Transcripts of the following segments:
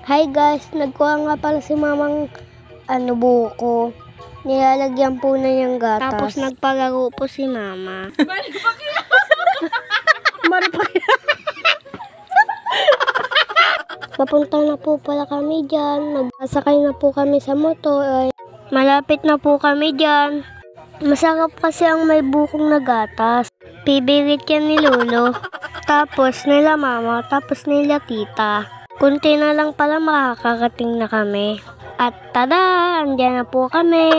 Hi guys, nagkuha nga pala si mamang buko. Nilalagyan po na niyang gatas. Tapos nagpalaro po si mama. Papunta na po pala kami dyan. Nagsakay na po kami sa motor. Malapit na po kami dyan. Masarap kasi ang may bukong na gatas. Pibirit yan ni Lolo. Tapos nila mama, tapos nila tita. Kunti na lang pala makakarating na kami. At tada! Andiyan na po kami.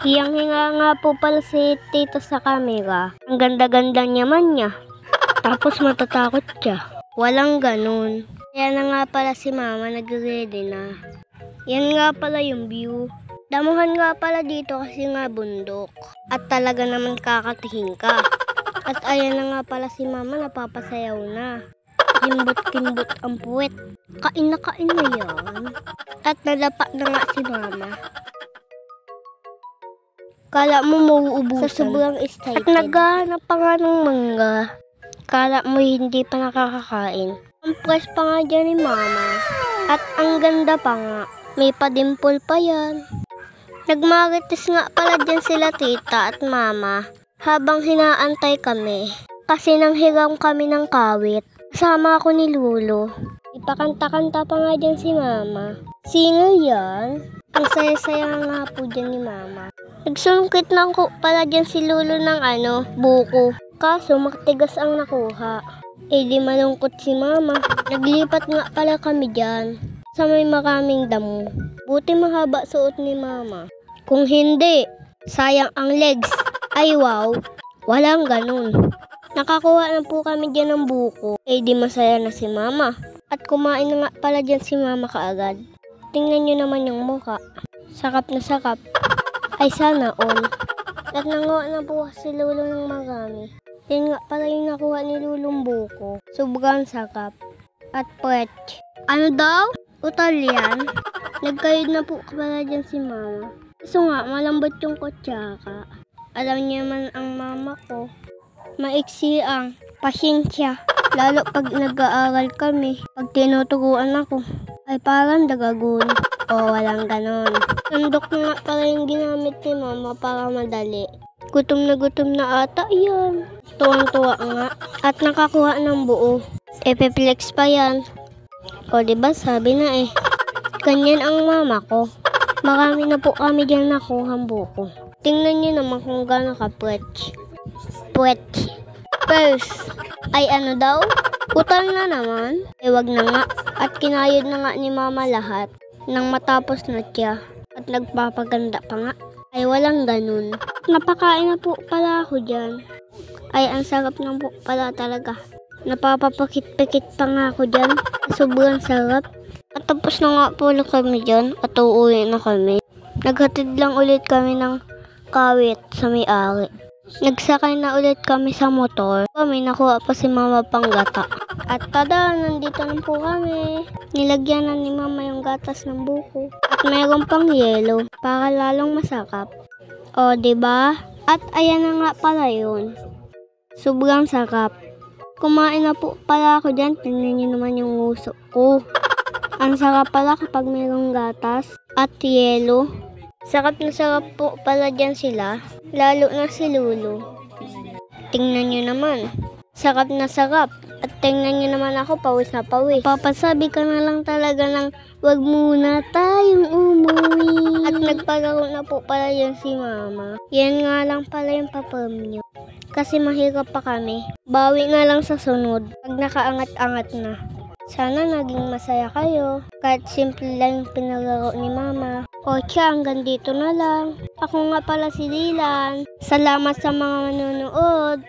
Hiyang-hinga nga po pala si tito sa camera. Ang ganda-ganda naman niya. Tapos matatakot siya. Walang ganun. Kaya na nga pala si mama nag-ready na. Yan nga pala yung view. Damuhan nga pala dito kasi nga bundok. At talaga naman kakatingin ka. At ayan na nga pala si mama napapasayaw na. Kimbot-kimbot ang puwet. Kain na yan. At nadapa na nga si mama. Kala mo mauubusan. Sa sobrang excited. At naghahanap pa nga ng mangga. Kala mo hindi pa nakakakain. Ang fresh pa nga dyan ni mama. At ang ganda pa nga. May padimple pa yan. Nagmarites nga pala dyan sila tita at mama. Habang hinaantay kami. Kasi nang hiram kami ng kawit. Kasama ako ni Lolo. Ipakanta-kanta pa nga dyan si mama. Singer yan. Ang saya-saya nga po dyan ni mama. Nagsungkit lang ko pala dyan si Lolo ng buko. Kaso maktigas ang nakuha. Di malungkot si mama. Naglipat nga pala kami dyan. Sa may maraming damo. Buti mahaba suot ni mama. Kung hindi, sayang ang legs. Ay wow, walang ganun. Nakakuha na po kami dyan ng buko. Di masaya na si mama. At kumain na nga pala dyan si mama kaagad. Tingnan nyo naman yung mukha. Sakap na sakap. Ay sana all. At nanguha na po si Lolo ng marami. Yan nga pala yung nakuha ni Lulong buko. Sobrang sakap. At puwet. Ano daw? Utal yan? Nagkayod na po pala dyan si mama. Kaso nga, malambot yung kutsaka. Alam niya man ang mama ko. Maiksi ang pasensya. Lalo pag nag-aaral kami. Pag tinuturuan ako, ay parang dagagun. O walang ganon. Sandok na nga pala yung ginamit ni mama para madali. Gutom na ata yan. Tuwang-tuwa nga. At nakakuha ng buo. Epiplex pa yan. O diba sabi na Ganyan ang mama ko. Marami na po kami dyan nakuhang buko. Tingnan nyo naman kung gano'n ka-puwet. First, ay ano daw? Utal na naman. Wag na nga. At kinayod na nga ni mama lahat. Nang matapos na siya. At nagpapaganda pa nga. Ay walang ganun. Napakain na po pala ako dyan. Ay ang sarap na po pala talaga. Napapapakit-pikit pa nga ako dyan. Sobrang sarap. At tapos na nga po kami dyan. At uuwi na kami. Naghatid lang ulit kami ng kawit sa may-ari. Nagsakay na ulit kami sa motor. Kami nakuha pa si mama pang gata. At tada, nandito na po kami. Nilagyan na ni mama yung gatas ng buko. At mayroon pang yelo para lalong masakap. O, diba? At ayan na nga pala yun. Sobrang sakap. Kumain na po pala ako dyan. Tingnan nyo naman yung uso ko. Ang sarap pala kapag mayroong gatas at yelo. Sarap na sarap po pala dyan sila. Lalo na si Lolo. Tingnan nyo naman. Sarap na sarap. At tingnan nyo naman ako, pawis na pawis. Papasabi ka na lang talaga ng wag muna tayong umuwi. At nagpalaro na po pala yan si mama. Yan nga lang pala yung papam nyo. Kasi mahirap pa kami. Bawi nga lang sa sunod. Pag nakaangat-angat na. Sana naging masaya kayo. Kahit simple lang yung pinalaro ni mama. O siya, hanggang dito na lang. Ako nga pala si Dylan. Salamat sa mga manonood.